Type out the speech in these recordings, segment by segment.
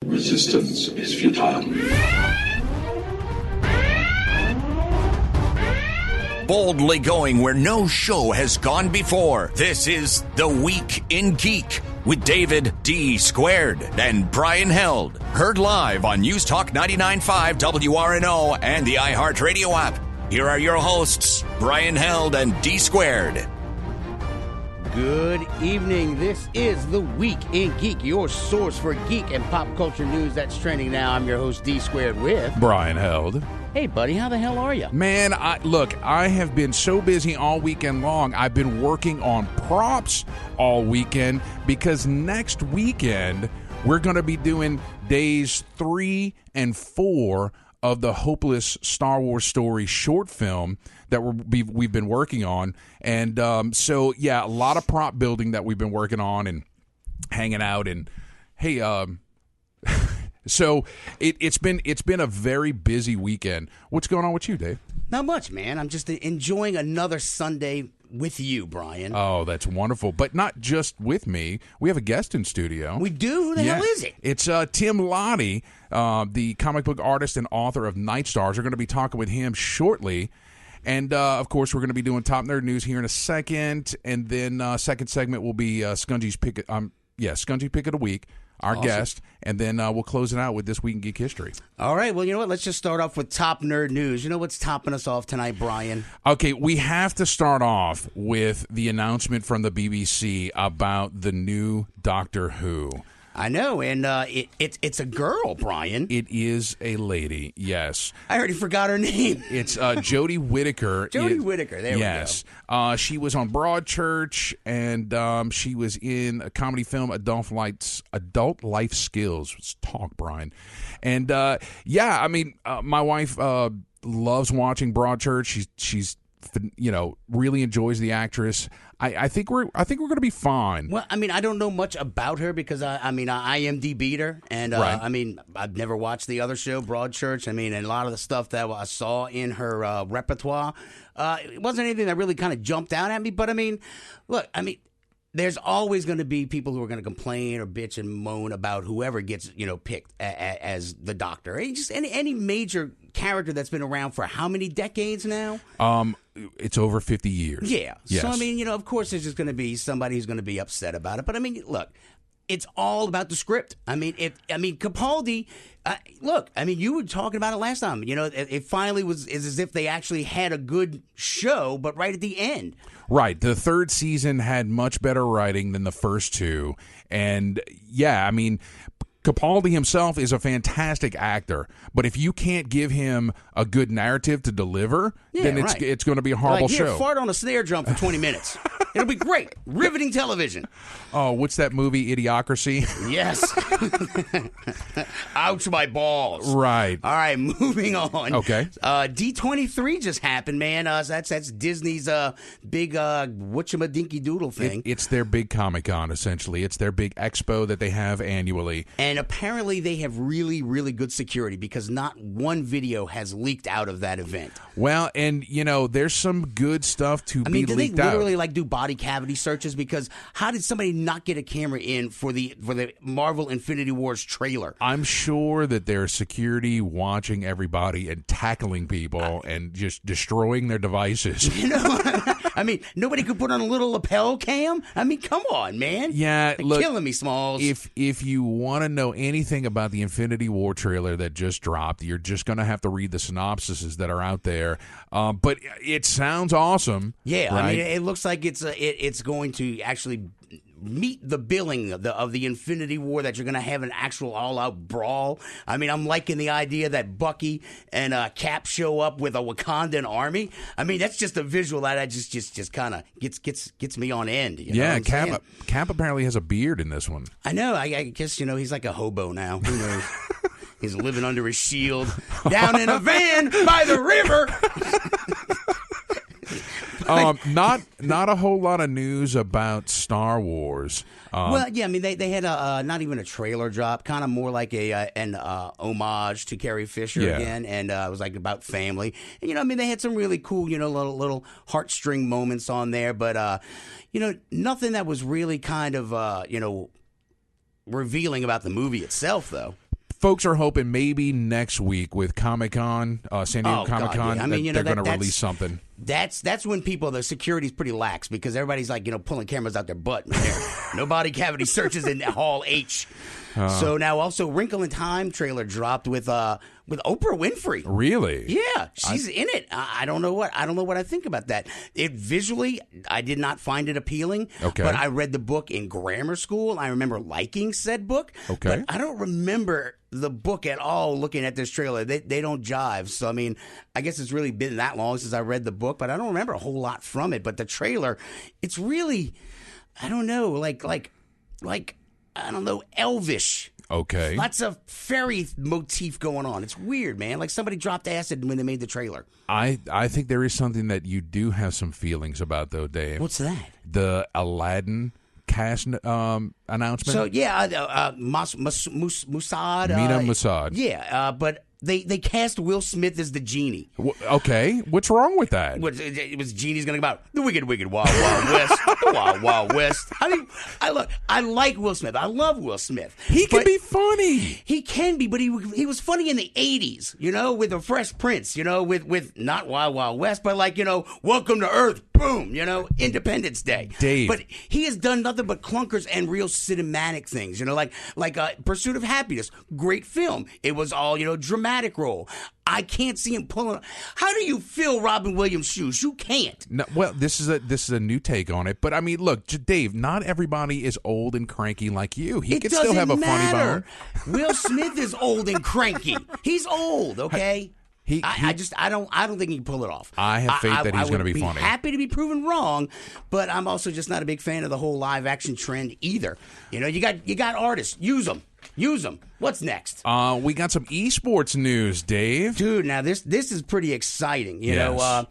Resistance is futile. Boldly going where no show has gone before. This is The Week in Geek with David D. Squared and Brian Held. Heard live on News Talk 99.5 WRNO and the iHeartRadio app. Here are your hosts, Brian Held and D. Squared. Good evening. This is The Week in Geek, your source for geek and pop culture news that's trending now. I'm your host, D Squared with Brian Held. Hey, buddy, how the hell are you? Man, I have been so busy all weekend long. I've been working on props all weekend because next weekend we're going to be doing days 3 and 4 of the Hopeless Star Wars Story short film that we've been working on. And so, yeah, a lot of prop building that we've been working on and hanging out. And, hey, so it's been a very busy weekend. What's going on with you, Dave? Not much, man. I'm just enjoying another Sunday with you, Brian. Oh, that's wonderful. But not just with me. We have a guest in studio. We do? Who the hell is it? It's Tim Lattie, the comic book artist and author of Night Stars. We're going to be talking with him shortly. And, of course, we're going to be doing Top Nerd News here in a second. And then second segment will be Skungy's Pick of the Week, our awesome guest. And then we'll close it out with This Week in Geek History. All right. Well, you know what? Let's just start off with Top Nerd News. You know what's topping us off tonight, Brian? Okay, we have to start off with the announcement from the BBC about the new Doctor Who. I know, and it's a girl, Brian. It is a lady, yes. I already forgot her name. It's Jodie Whittaker. Jodie Whittaker, there we go. Yes. She was on Broadchurch, and she was in a comedy film, Adult Life Skills. Let's talk, Brian. And, my wife loves watching Broadchurch. She's really enjoys the actress. I think we're going to be fine. Well, I mean, I don't know much about her because I IMDb'd her, and right. I mean, I've never watched the other show, Broadchurch. I mean, and a lot of the stuff that I saw in her repertoire, it wasn't anything that really kind of jumped out at me. But I mean, look, there's always going to be people who are going to complain or bitch and moan about whoever gets, picked as the Doctor. Just any major character that's been around for how many decades now? It's over 50 years. Yeah. Yes. So, I mean, of course there's just going to be somebody who's going to be upset about it. But, I mean, look, it's all about the script. I mean, Capaldi, you were talking about it last time. It finally is as if they actually had a good show, but right at the end. Right. The third season had much better writing than the first two. And, yeah, I mean, Capaldi himself is a fantastic actor, but if you can't give him a good narrative to deliver, then it's going to be a horrible show. Fart on a snare drum for 20 minutes. It'll be great. Riveting television. Oh, what's that movie, Idiocracy? Yes. Ouch, my balls. Right. All right, moving on. Okay. D23 just happened, man. That's Disney's big whatchamadinky-doodle thing. It's their big Comic-Con, essentially. It's their big expo that they have annually. And apparently they have really, really good security because not one video has leaked out of that event. Well, and, there's some good stuff to be leaked out. Do they literally, do body cavity searches? Because how did somebody not get a camera in for the Marvel Infinity Wars trailer? I'm sure that there's security watching everybody and tackling people and just destroying their devices. Nobody could put on a little lapel cam? I mean, come on, man. Yeah, You're look, killing me, Smalls. If you want to know anything about the Infinity War trailer that just dropped, you're just going to have to read the synopsises that are out there. But it sounds awesome. Yeah, right? I mean, it looks like it's going to actually meet the billing of the Infinity War, that you're going to have an actual all-out brawl. I mean, I'm liking the idea that Bucky and Cap show up with a Wakandan army. I mean, that's just a visual that I just kind of gets me on end. Yeah, Cap apparently has a beard in this one. I know. I guess, he's like a hobo now. Who knows? He's living under his shield down in a van by the river. Not a whole lot of news about Star Wars. Well, yeah, I mean, they had not even a trailer drop, kind of more like an homage to Carrie Fisher again, and it was like about family. And they had some really cool, little heartstring moments on there, but nothing that was really kind of revealing about the movie itself, though. folks are hoping maybe next week with Comic-Con, San Diego Comic-Con, yeah. I mean, they're going to release something. That's when the security's pretty lax because everybody's like, pulling cameras out their butt. No body cavity searches in Hall H. So now also Wrinkle in Time trailer dropped with Oprah Winfrey. Really? Yeah, she's in it. I don't know what I think about that. It visually, I did not find it appealing. Okay. But I read the book in grammar school. I remember liking said book. Okay. But I don't remember the book at all looking at this trailer. They don't jive. So I mean, I guess it's really been that long since I read the book, but I don't remember a whole lot from it. But the trailer, it's really, I don't know, like I don't know, elvish. Okay. Lots of fairy motif going on. It's weird, man. Like somebody dropped acid when they made the trailer. I think there is something that you do have some feelings about, though, Dave. What's that? The Aladdin cast announcement. So yeah, Mossad. Mina Mossad. Yeah, but they cast Will Smith as the genie. Okay, what's wrong with that? It was genie's going to come out the wicked, wild, wild west, the wild, wild west. I mean, I like Will Smith. I love Will Smith. He can be funny. He can be, but he was funny in the 80s, with the Fresh Prince, with not Wild Wild West, but like, Welcome to Earth, boom, Independence Day. Dave. But he has done nothing but clunkers and real cinematic things, like Pursuit of Happiness, great film. It was all, dramatic role. I can't see him pulling. How do you fill Robin Williams' shoes? You can't. No, well, this is a new take on it, but I mean, look, Dave. Not everybody is old and cranky like you. He could still have a funny bone. Will Smith is old and cranky. He's old, okay. I don't think he can pull it off. I have faith that he's going to be funny. Happy to be proven wrong, but I'm also just not a big fan of the whole live action trend either. You got artists. Use them. What's next? We got some esports news, Dave. Dude, now this is pretty exciting. Yes.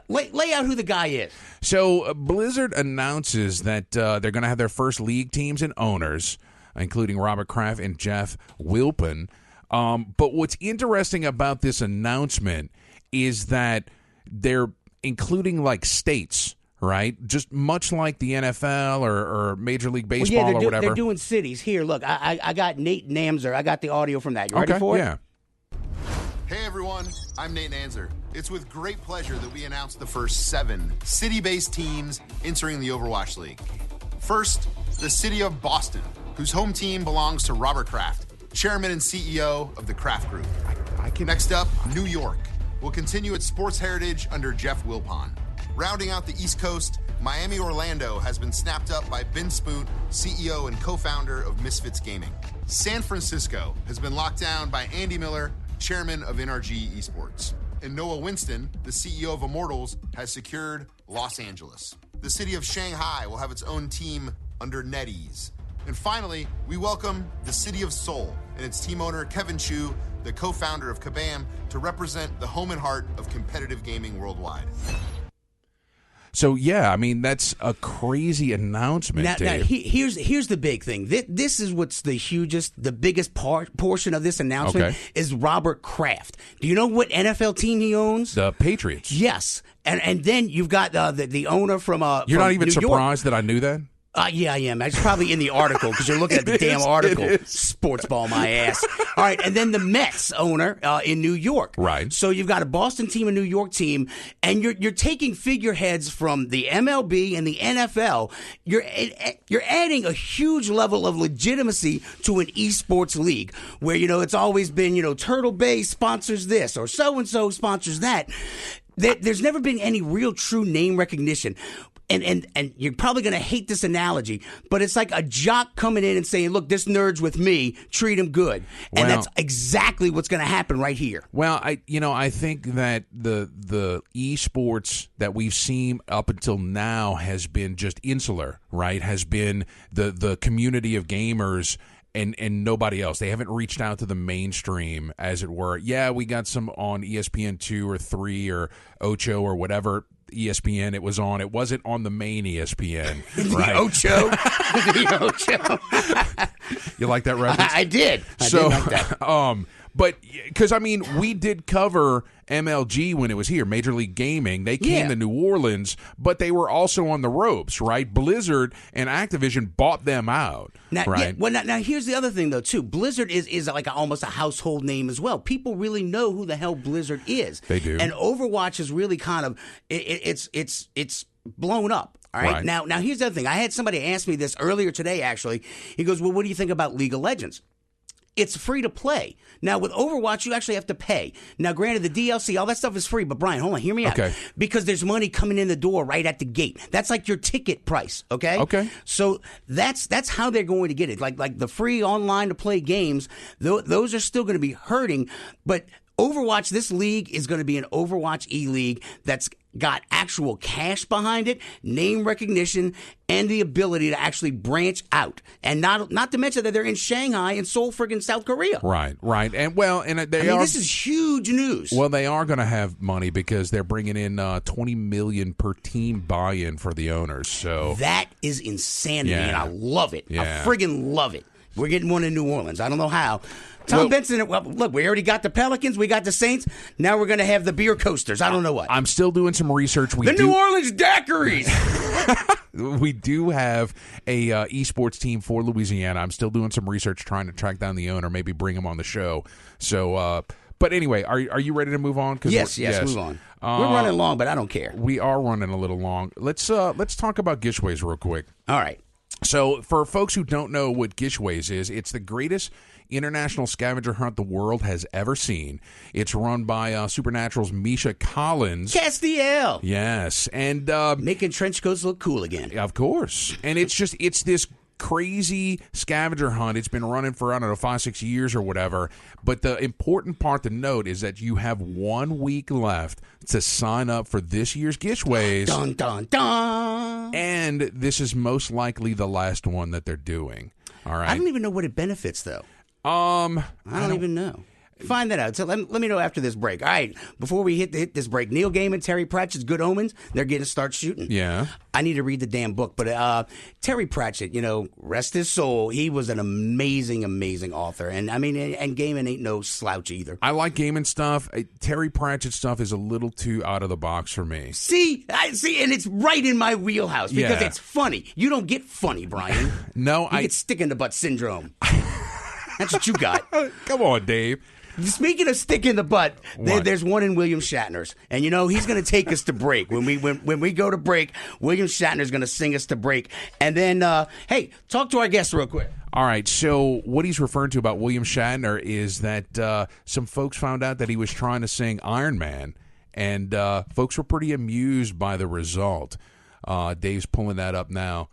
Lay out who the guy is. So Blizzard announces that they're going to have their first league teams and owners, including Robert Kraft and Jeff Wilpon. But what's interesting about this announcement is that they're including like states, right? Just much like the NFL or Major League Baseball or whatever. They're doing cities. Here, look, I got Nate Namser. I got the audio from that. You ready for it? Yeah. Hey everyone, I'm Nate Nanzer. It's with great pleasure that we announce the first 7 city-based teams entering the Overwatch League. First, the city of Boston, whose home team belongs to Robert Kraft, chairman and CEO of the Kraft Group. Next up, New York will continue its sports heritage under Jeff Wilpon. Rounding out the East Coast, Miami Orlando has been snapped up by Ben Spoot, CEO and co-founder of Misfits Gaming. San Francisco has been locked down by Andy Miller, chairman of NRG Esports. And Noah Winston, the CEO of Immortals, has secured Los Angeles. The city of Shanghai will have its own team under NetEase. And finally, we welcome the city of Seoul and its team owner, Kevin Chu, the co-founder of Kabam, to represent the home and heart of competitive gaming worldwide. So, yeah, I mean, that's a crazy announcement, Dave. Now here's the big thing. This is what's the biggest portion of this announcement is Robert Kraft. Do you know what NFL team he owns? The Patriots. Yes. And then you've got the owner from You're not even New surprised York. that I knew that? Yeah, I am. It's probably in the article because you're looking at the damn article. Sports ball my ass. All right, and then the Mets owner in New York. Right. So you've got a Boston team, a New York team, and you're taking figureheads from the MLB and the NFL. You're adding a huge level of legitimacy to an esports league where it's always been Turtle Bay sponsors this or so and so sponsors that. There's never been any real true name recognition. And you're probably going to hate this analogy, but it's like a jock coming in and saying, look, this nerd's with me, treat him good. And that's exactly what's going to happen right here. Well, I think that the esports that we've seen up until now has been just insular, right? Has been the community of gamers and nobody else. They haven't reached out to the mainstream, as it were. Yeah, we got some on ESPN 2 or 3 or Ocho or whatever ESPN it was on. It wasn't on the main ESPN. Right? The Ocho. The Ocho. You like that reference? I did. I did like that. But because I mean, we did cover MLG when it was here, Major League Gaming. They came to New Orleans, but they were also on the ropes, right? Blizzard and Activision bought them out, right? Now here's the other thing though too. Blizzard is like almost a household name as well. People really know who the hell Blizzard is. They do. And Overwatch is really kind of it's blown up. All right. Now here's the other thing. I had somebody ask me this earlier today. Actually, he goes, "Well, what do you think about League of Legends?" It's free to play. Now, with Overwatch, you actually have to pay. Now, granted, the DLC, all that stuff is free. But, Brian, hold on. Hear me out. Okay. Because there's money coming in the door right at the gate. That's like your ticket price, okay? Okay. So that's how they're going to get it. Like the free online to play games, those are still going to be hurting. But Overwatch, this league is going to be an Overwatch E-League that's got actual cash behind it, name recognition, and the ability to actually branch out. And not to mention that they're in Shanghai and Seoul, friggin' South Korea. Right. And this is huge news. Well, they are going to have money because they're bringing in $20 million per team buy-in for the owners. So that is insanity, and I love it. Yeah. I friggin' love it. We're getting one in New Orleans. I don't know how. Tom Benson, well, look, we already got the Pelicans, we got the Saints. Now we're going to have the beer coasters. I don't know what. I'm still doing some research. New Orleans daiquiris. We do have a esports team for Louisiana. I'm still doing some research trying to track down the owner, maybe bring him on the show. So, but anyway, are you ready to move on? Yes, move on. We're running long, but I don't care. We are running a little long. Let's talk about Gishways real quick. All right. So, for folks who don't know what Gishways is, it's the greatest international scavenger hunt the world has ever seen. It's run by Supernatural's Misha Collins. Castiel. Yes. And making trench coats look cool again. Of course. And it's this crazy scavenger hunt. It's been running for, I don't know, 5-6 years or whatever. But the important part to note is that you have 1 week left to sign up for this year's Gishways. Dun, dun, dun. And this is most likely the last one that they're doing. All right. I don't even know what it benefits, though. I don't even know. Find that out. So let me know after this break. All right, before we hit this break, Neil Gaiman, Terry Pratchett's Good Omens, they're getting to start shooting. Yeah. I need to read the damn book. But Terry Pratchett, rest his soul, he was an amazing, amazing author. And I mean, and Gaiman ain't no slouch either. I like Gaiman stuff. Terry Pratchett stuff is a little too out of the box for me. See, and it's right in my wheelhouse because it's funny. You don't get funny, Brian. No, you get stick in the butt syndrome. That's what you got. Come on, Dave. Speaking of stick in the butt, there's one in William Shatner's, and he's going to take us to break. When we go to break, William Shatner's going to sing us to break, and then hey, talk to our guest real quick. All right. So what he's referring to about William Shatner is that some folks found out that he was trying to sing Iron Man, and folks were pretty amused by the result. Dave's pulling that up now.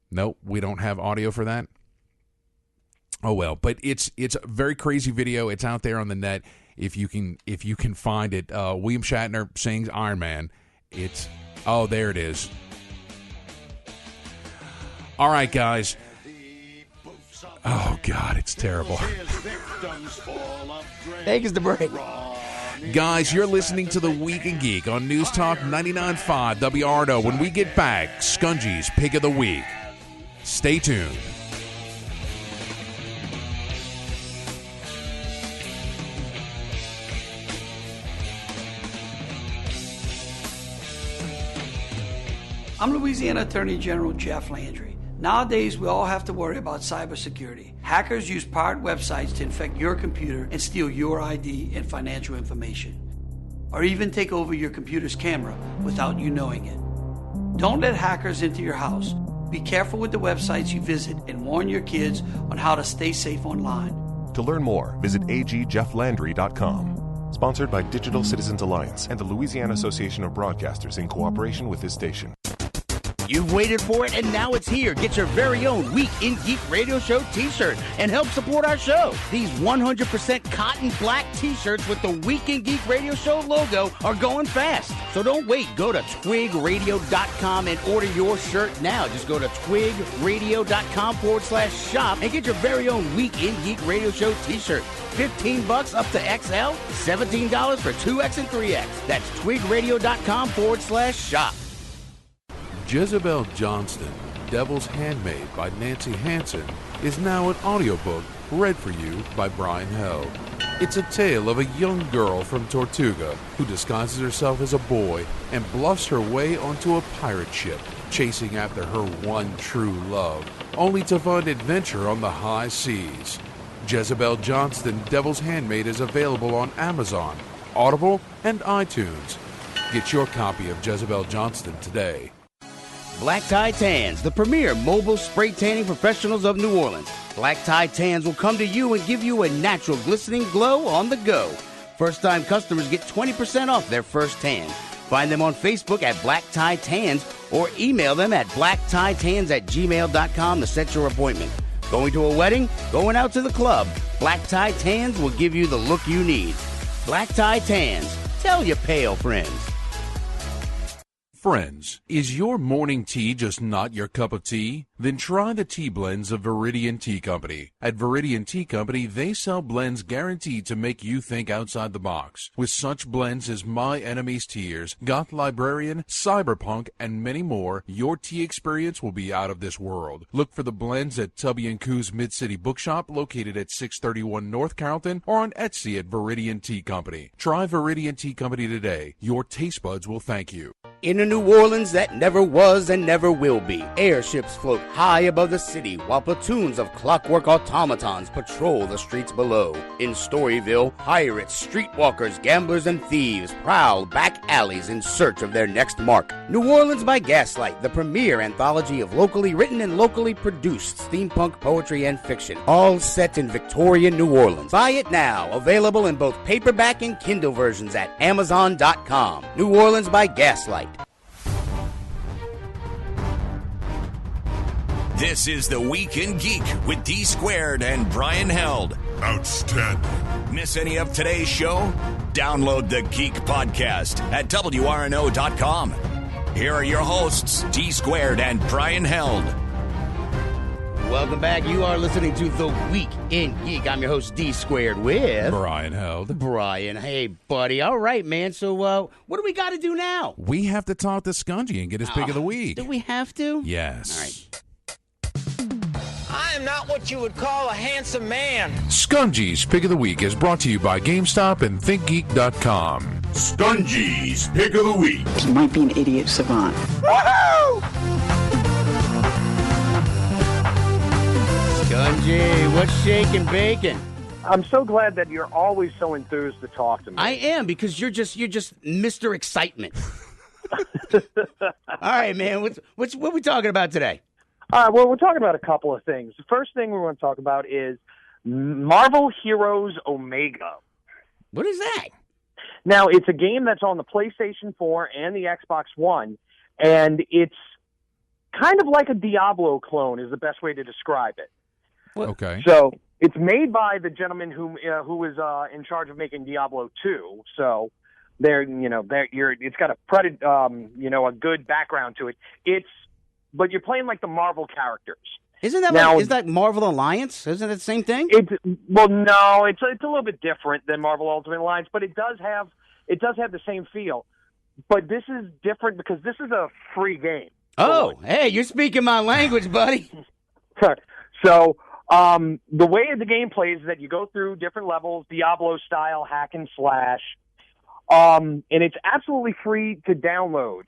Nope, we don't have audio for that. Oh well, but it's a very crazy video. It's out there on the net if you can find it. William Shatner sings Iron Man. There it is. All right, guys. Oh God, it's terrible. Take us to break. Guys, you're listening to The Week in Geek on News Talk 99.5 WRNO. When we get back, Skungy's Pick of the Week. Stay tuned. I'm Louisiana Attorney General Jeff Landry. Nowadays, we all have to worry about cybersecurity. Hackers use pirate websites to infect your computer and steal your ID and financial information, or even take over your computer's camera without you knowing it. Don't let hackers into your house. Be careful with the websites you visit and warn your kids on how to stay safe online. To learn more, visit agjefflandry.com. Sponsored by Digital Citizens Alliance and the Louisiana Association of Broadcasters in cooperation with this station. You've waited for it, and now it's here. Get your very own Week in Geek Radio Show t-shirt and help support our show. These 100% cotton black t-shirts with the Week in Geek Radio Show logo are going fast. So don't wait. Go to twigradio.com and order your shirt now. Just go to twigradio.com/shop and get your very own Week in Geek Radio Show t-shirt. $15 up to XL, $17 for 2X and 3X. That's twigradio.com/shop. Jezebel Johnston, Devil's Handmaid by Nancy Hansen, is now an audiobook read for you by Brian Held. It's a tale of a young girl from Tortuga who disguises herself as a boy and bluffs her way onto a pirate ship, chasing after her one true love, only to find adventure on the high seas. Jezebel Johnston, Devil's Handmaid is available on Amazon, Audible, and iTunes. Get your copy of Jezebel Johnston today. Black Tie Tans, the premier mobile spray tanning professionals of New Orleans. Black Tie Tans will come to you and give you a natural glistening glow on the go. First-time customers get 20% off their first tan. Find them on Facebook at Black Tie Tans or email them at blacktitans@gmail.com to set your appointment. Going to a wedding? Going out to the club? Black Tie Tans will give you the look you need. Black Tie Tans. Tell your pale friends. Friends, is your morning tea just not your cup of tea? Then try the tea blends of Viridian Tea Company. At Viridian Tea Company, they sell blends guaranteed to make you think outside the box. With such blends as My Enemy's Tears, Goth Librarian, Cyberpunk, and many more, your tea experience will be out of this world. Look for the blends at Tubby & Coo's Mid-City Bookshop, located at 631 North Carrollton, or on Etsy at Viridian Tea Company. Try Viridian Tea Company today. Your taste buds will thank you. In a New Orleans that never was and never will be, airships float high above the city while platoons of clockwork automatons patrol the streets below. In Storyville, pirates, streetwalkers, gamblers, and thieves prowl back alleys in search of their next mark. New Orleans by Gaslight, the premier anthology of locally written and locally produced steampunk poetry and fiction, all set in Victorian New Orleans. Buy it now, available in both paperback and Kindle versions at Amazon.com. New Orleans by Gaslight. This is the Week in Geek with D Squared and Brian Held. Outstanding. Miss any of today's show? Download the Geek podcast at WRNO.com. Here are your hosts, D Squared and Brian Held. Welcome back. You are listening to The Week in Geek. I'm your host, D Squared, with Brian Held. Brian. Hey, buddy. All right, man. So what do we got to do now? We have to talk to Skungy and get his pick of the week. Do we have to? Yes. All right. I am not what you would call a handsome man. Skungy's Pick of the Week is brought to you by GameStop and ThinkGeek.com. Skungy's Pick of the Week. He might be an idiot savant. Woohoo! Skungy, what's shaking bacon? I'm so glad that you're always so enthused to talk to me. I am, because you're just Mr. Excitement. All right, man. What we talking about today? Well, we're talking about a couple of things. The first thing we want to talk about is Marvel Heroes Omega. What is that? Now, it's a game that's on the PlayStation 4 and the Xbox One, and it's kind of like a Diablo clone is the best way to describe it. Okay. So it's made by the gentleman who is in charge of making Diablo 2. So it's got a good background to it. But you're playing like the Marvel characters. Isn't that is that Marvel Alliance? Isn't it the same thing? No, it's a little bit different than Marvel Ultimate Alliance, but it does have the same feel. But this is different because this is a free game. Oh, hey, you're speaking my language, buddy. So the way the game plays is that you go through different levels, Diablo style hack and slash, and it's absolutely free to download.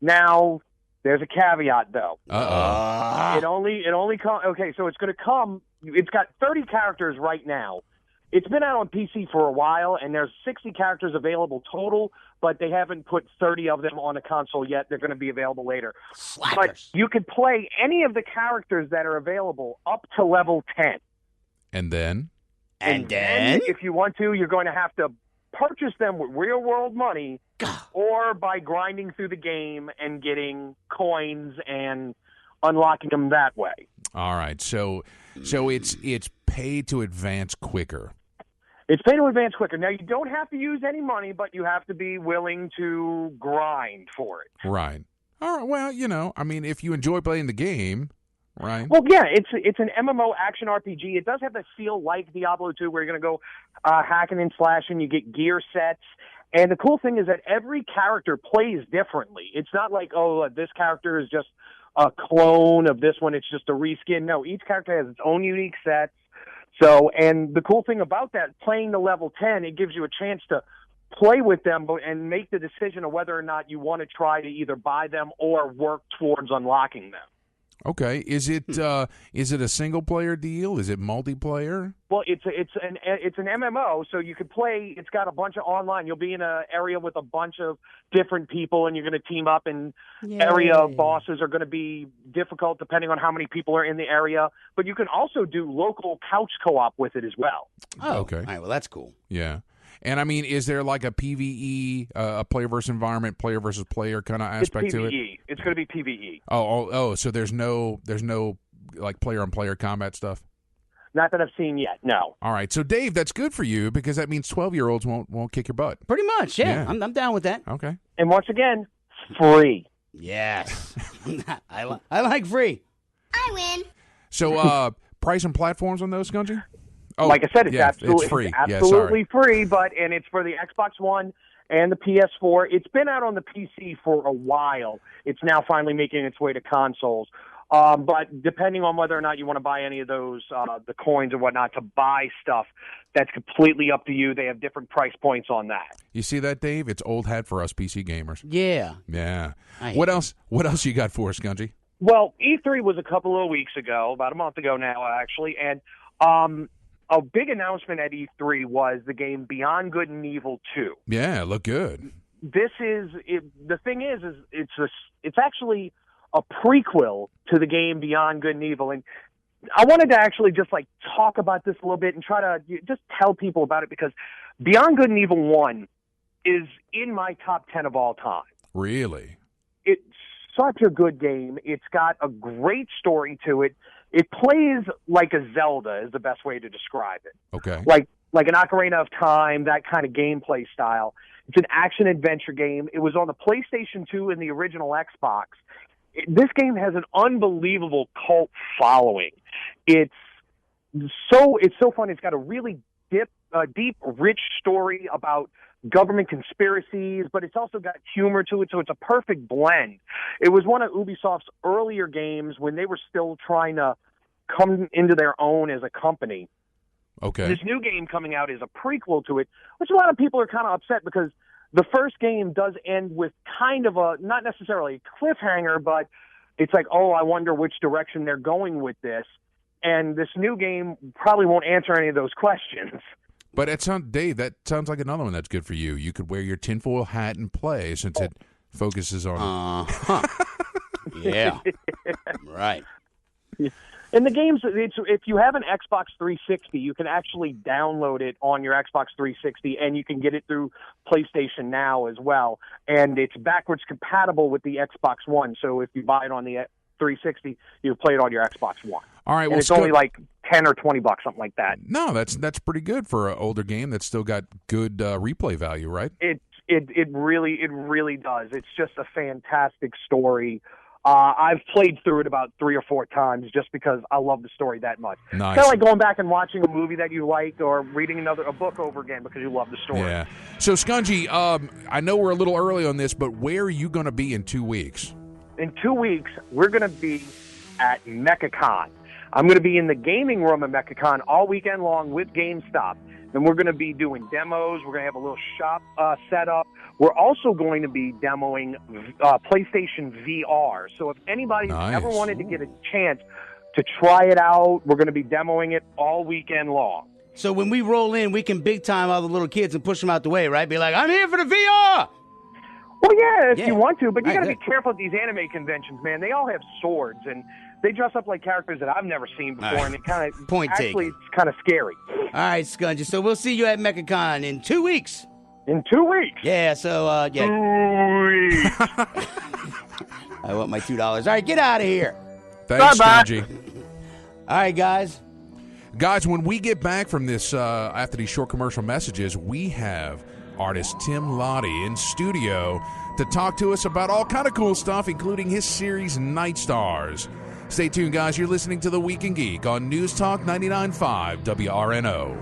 Now, there's a caveat, though. It only comes. Okay, so it's going to come. It's got 30 characters right now. It's been out on PC for a while, and there's 60 characters available total, but they haven't put 30 of them on a console yet. They're going to be available later. Slackers. But you could play any of the characters that are available up to level 10. And then? And then? If you want to, you're going to have to purchase them with real-world money or by grinding through the game and getting coins and unlocking them that way. All right. So it's pay to advance quicker. It's pay to advance quicker. Now, you don't have to use any money, but you have to be willing to grind for it. Right. All right. Well, if you enjoy playing the game, right? Well, yeah, it's an MMO action RPG. It does have the feel like Diablo 2, where you're going to go hacking and slashing. You get gear sets. And the cool thing is that every character plays differently. It's not like, this character is just a clone of this one. It's just a reskin. No, each character has its own unique sets. So, and the cool thing about that, playing the level 10, it gives you a chance to play with them and make the decision of whether or not you want to try to either buy them or work towards unlocking them. Okay, is it a single player deal? Is it multiplayer? Well, it's an MMO, so you could play. It's got a bunch of online. You'll be in an area with a bunch of different people, and you're going to team up. And area bosses are going to be difficult depending on how many people are in the area. But you can also do local couch co-op with it as well. Oh, okay. All right, well, that's cool. Yeah. And, I mean, is there like a PvE, a player versus environment, player versus player kind of aspect to it? It's going to be PvE. Oh, so there's no like player-on-player combat stuff? Not that I've seen yet, no. All right. So, Dave, that's good for you because that means 12-year-olds won't kick your butt. Pretty much, yeah. I'm down with that. Okay. And once again, free. Yes. I like free. I win. So, price and platforms on those, Skungy? Oh, like I said, it's absolutely free. It's absolutely free, and it's for the Xbox One and the PS4. It's been out on the PC for a while. It's now finally making its way to consoles. But depending on whether or not you want to buy any of those, the coins or whatnot, to buy stuff, that's completely up to you. They have different price points on that. You see that, Dave? It's old hat for us PC gamers. Yeah. Yeah. What else you got for us, Skungy? Well, E3 was a couple of weeks ago, about a month ago now, actually, and a big announcement at E3 was the game Beyond Good and Evil 2. Yeah, look good. The thing is it's actually a prequel to the game Beyond Good and Evil, and I wanted to actually just like talk about this a little bit and try to just tell people about it because Beyond Good and Evil 1 is in my top 10 of all time. Really? It's such a good game. It's got a great story to it. It plays like a Zelda is the best way to describe it. Okay. Like an Ocarina of Time, that kind of gameplay style. It's an action-adventure game. It was on the PlayStation 2 and the original Xbox. This game has an unbelievable cult following. It's so fun. It's got a really deep, rich story about government conspiracies, but it's also got humor to it, so it's a perfect blend. It was one of Ubisoft's earlier games when they were still trying to come into their own as a company. Okay. This new game coming out is a prequel to it, which a lot of people are kind of upset because the first game does end with kind of a, not necessarily a cliffhanger, but it's like, oh, I wonder which direction they're going with this. And this new game probably won't answer any of those questions. But Dave, that sounds like another one that's good for you. You could wear your tinfoil hat and play since it focuses on... Yeah. Right. And the games, if you have an Xbox 360, you can actually download it on your Xbox 360, and you can get it through PlayStation Now as well. And it's backwards compatible with the Xbox One, so if you buy it on the 360, you play it on your Xbox One. All right, well, and it's only like $10 or $20, something like that. No, that's pretty good for an older game that's still got good replay value, right? It really does. It's just a fantastic story. I've played through it about 3 or 4 times just because I love the story that much. Nice. Kind of like going back and watching a movie that you like or reading a book over again because you love the story. Yeah. So, Skungy, I know we're a little early on this, but where are you going to be in 2 weeks? In 2 weeks, we're going to be at MechaCon. I'm going to be in the gaming room at MechaCon all weekend long with GameStop. And we're going to be doing demos. We're going to have a little shop set up. We're also going to be demoing PlayStation VR. So if anybody's ever wanted to get a chance to try it out, we're going to be demoing it all weekend long. So when we roll in, we can big time all the little kids and push them out the way, right? Be like, I'm here for the VR! Well, yeah, if you want to, but you got to be careful at these anime conventions, man. They all have swords, and they dress up like characters that I've never seen before, and it kind of it's kind of scary. All right, Skungy. So we'll see you at MechaCon in 2 weeks. In 2 weeks? Yeah. So 2 weeks. I want my $2. All right, get out of here. Thanks, Skungy. All right, guys. Guys, when we get back from this, after these short commercial messages, we have artist Tim Lattie in studio to talk to us about all kind of cool stuff, including his series Night Stars. Stay tuned, guys. You're listening to The Week in Geek on News Talk 99.5 WRNO.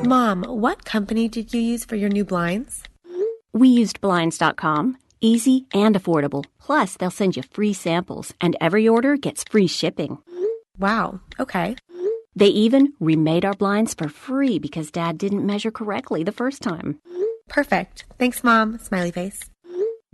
Mom, what company did you use for your new blinds? We used Blinds.com. Easy and affordable. Plus, they'll send you free samples, and every order gets free shipping. Wow. Okay. They even remade our blinds for free because Dad didn't measure correctly the first time. Perfect. Thanks, Mom. Smiley face.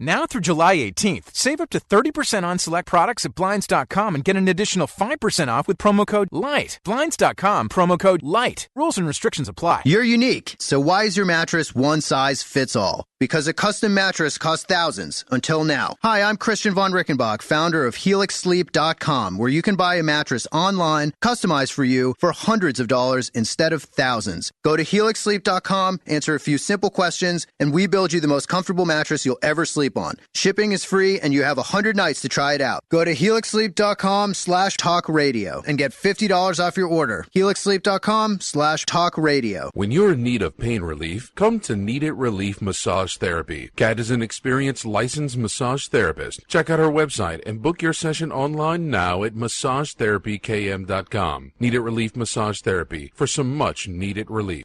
Now through July 18th, save up to 30% on select products at Blinds.com and get an additional 5% off with promo code LIGHT. Blinds.com, promo code LIGHT. Rules and restrictions apply. You're unique, so why is your mattress one size fits all? Because a custom mattress costs thousands, until now. Hi, I'm Christian von Rickenbach, founder of HelixSleep.com, where you can buy a mattress online, customized for you, for hundreds of dollars instead of thousands. Go to HelixSleep.com, answer a few simple questions, and we build you the most comfortable mattress you'll ever sleep on. Shipping is free, and you have 100 nights to try it out. Go to HelixSleep.com/talkradio and get $50 off your order. HelixSleep.com/talkradio. When you're in need of pain relief, come to Need It Relief Massage Therapy. Kat is an experienced licensed massage therapist. Check out her website and book your session online now at massagetherapykm.com. Need It Relief Massage Therapy for some much needed relief.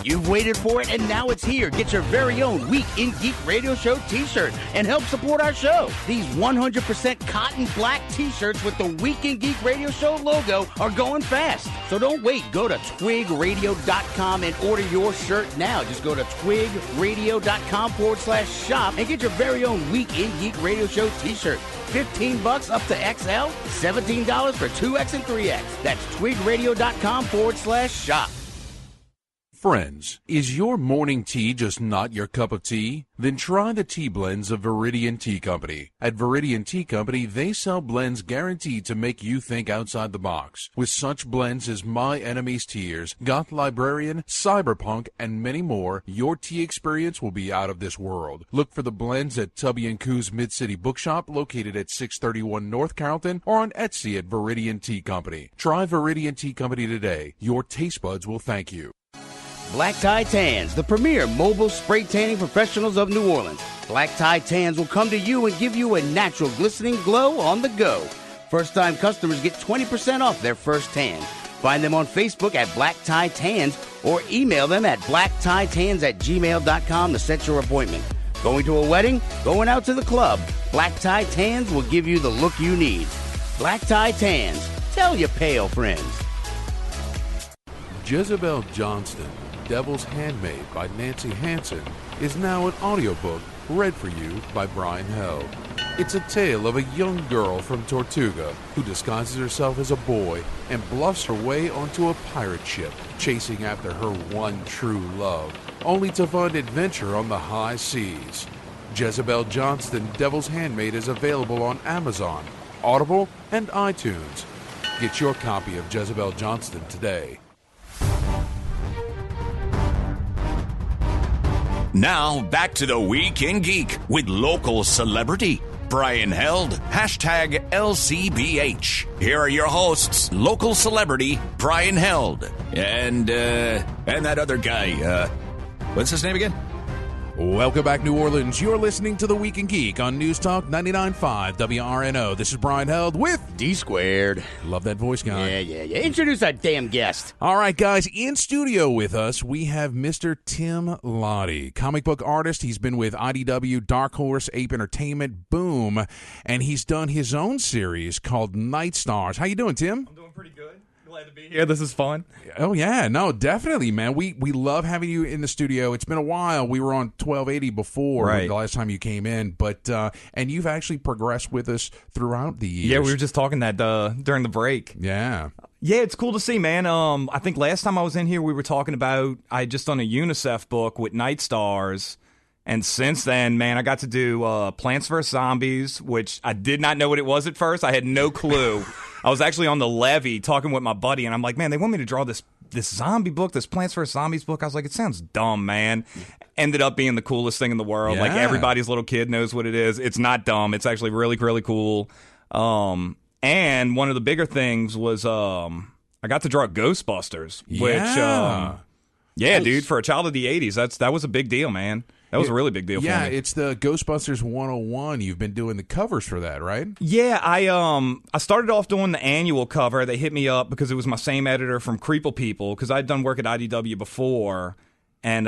You've waited for it, and now it's here. Get your very own Week in Geek Radio Show t-shirt and help support our show. These 100% cotton black t-shirts with the Week in Geek Radio Show logo are going fast. So don't wait. Go to twigradio.com and order your shirt now. Just go to twigradio.com/shop and get your very own Week in Geek Radio Show t-shirt. $15 up to XL, $17 for 2X and 3X. That's twigradio.com/shop. Friends, is your morning tea just not your cup of tea? Then try the tea blends of Viridian Tea Company. At Viridian Tea Company, they sell blends guaranteed to make you think outside the box. With such blends as My Enemy's Tears, Goth Librarian, Cyberpunk, and many more, your tea experience will be out of this world. Look for the blends at Tubby & Coo's Mid-City Bookshop, located at 631 North Carrollton, or on Etsy at Viridian Tea Company. Try Viridian Tea Company today. Your taste buds will thank you. Black Tie Tans, the premier mobile spray tanning professionals of New Orleans. Black Tie Tans will come to you and give you a natural glistening glow on the go. First-time customers get 20% off their first tan. Find them on Facebook at Black Tie Tans or email them at blacktieTans@gmail.com to set your appointment. Going to a wedding? Going out to the club? Black Tie Tans will give you the look you need. Black Tie Tans. Tell your pale friends. Jezebel Johnston, Devil's Handmaid by Nancy Hansen, is now an audiobook read for you by Brian Held. It's a tale of a young girl from Tortuga who disguises herself as a boy and bluffs her way onto a pirate ship, chasing after her one true love, only to find adventure on the high seas. Jezebel Johnston, Devil's Handmaid is available on Amazon, Audible, and iTunes. Get your copy of Jezebel Johnston today. Now, back to the Week in Geek with local celebrity Brian Held, hashtag LCBH. Here are your hosts, local celebrity Brian Held, and that other guy, what's his name again? Welcome back, New Orleans. You're listening to The Week in Geek on News Talk 99.5 WRNO. This is Brian Held with D Squared. Love that voice, guy. Yeah. Introduce that damn guest. All right, guys. In studio with us, we have Mr. Tim Lattie, comic book artist. He's been with IDW, Dark Horse, Ape Entertainment, Boom, and he's done his own series called Night Stars. How you doing, Tim? I'm doing pretty good. Glad to be here. This is fun. Oh, yeah. No, definitely, man. We love having you in the studio. It's been a while. We were on 1280 before, right, the last time you came in, but and you've actually progressed with us throughout the years. Yeah, we were just talking that during the break. Yeah. Yeah, it's cool to see, man. I think last time I was in here, we were talking about, I had just done a UNICEF book with Night Stars. And since then, man, I got to do Plants vs. Zombies, which I did not know what it was at first. I had no clue. I was actually on the levee talking with my buddy, and I'm like, man, they want me to draw this zombie book, this Plants vs. Zombies book. I was like, it sounds dumb, man. Ended up being the coolest thing in the world. Yeah. Like, everybody's little kid knows what it is. It's not dumb. It's actually really, really cool. And one of the bigger things was I got to draw Ghostbusters, which, nice. Dude, for a child of the 80s, that was a big deal, man. That was a really big deal for me. Yeah, it's the Ghostbusters 101. You've been doing the covers for that, right? Yeah, I started off doing the annual cover. They hit me up because it was my same editor from Creeple People, because I'd done work at IDW before. And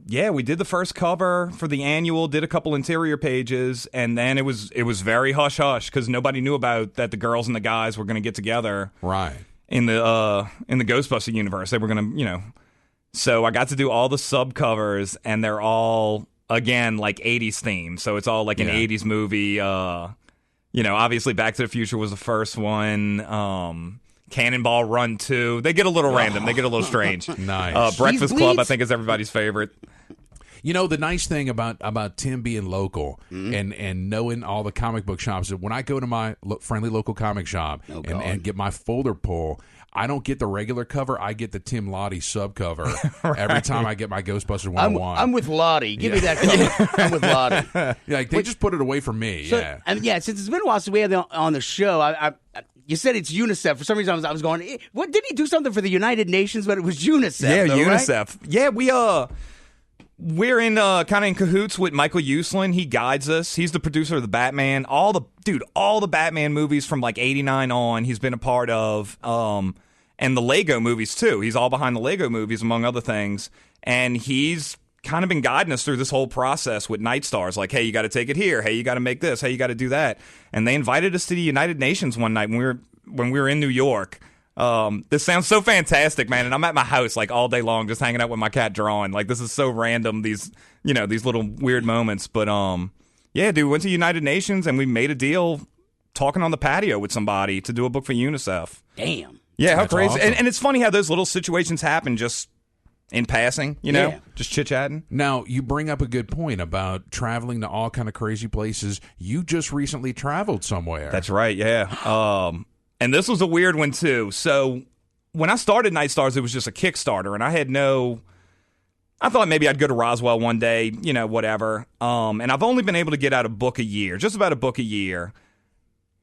we did the first cover for the annual, did a couple interior pages, and then it was very hush hush because nobody knew about that the girls and the guys were going to get together, right? In the Ghostbuster universe, they were going to, So I got to do all the sub covers, and they're all again like 80s themed. So it's all like an 80s movie. Obviously Back to the Future was the first one. Cannonball Run 2. They get a little random. They get a little strange. Nice. Breakfast Club, I think, is everybody's favorite. The nice thing about Tim being local and knowing all the comic book shops, that when I go to my friendly local comic shop and get my folder pull, I don't get the regular cover. I get the Tim Lattie sub cover every time I get my Ghostbusters 101. I'm with Lattie. Give me that cover. I'm with Lattie. They just put it away from me. So, since it's been a while since we had on the show, you said it's UNICEF. For some reason, I was going, what, didn't he do something for the United Nations? But it was UNICEF. Yeah, though, UNICEF. Right? Yeah, we're in kind of in cahoots with Michael Uslan. He guides us. He's the producer of the Batman. All the Batman movies from like 89 on, he's been a part of. And the Lego movies, too. He's all behind the Lego movies, among other things. And he's kind of been guiding us through this whole process with Night Stars. Like, hey, you got to take it here. Hey, you got to make this. Hey, you got to do that. And they invited us to the United Nations one night when we were in New York. This sounds so fantastic, man. And I'm at my house like all day long just hanging out with my cat drawing. Like, this is so random, these little weird moments. But, we went to United Nations and we made a deal talking on the patio with somebody to do a book for UNICEF. Damn. Yeah, how That's crazy. awesome. And it's funny how those little situations happen just in passing, just chit-chatting. Now, you bring up a good point about traveling to all kind of crazy places. You just recently traveled somewhere. That's right, yeah. And this was a weird one, too. So when I started Night Stars, it was just a Kickstarter, and I thought maybe I'd go to Roswell one day, whatever. And I've only been able to get out a book a year, just about a book a year.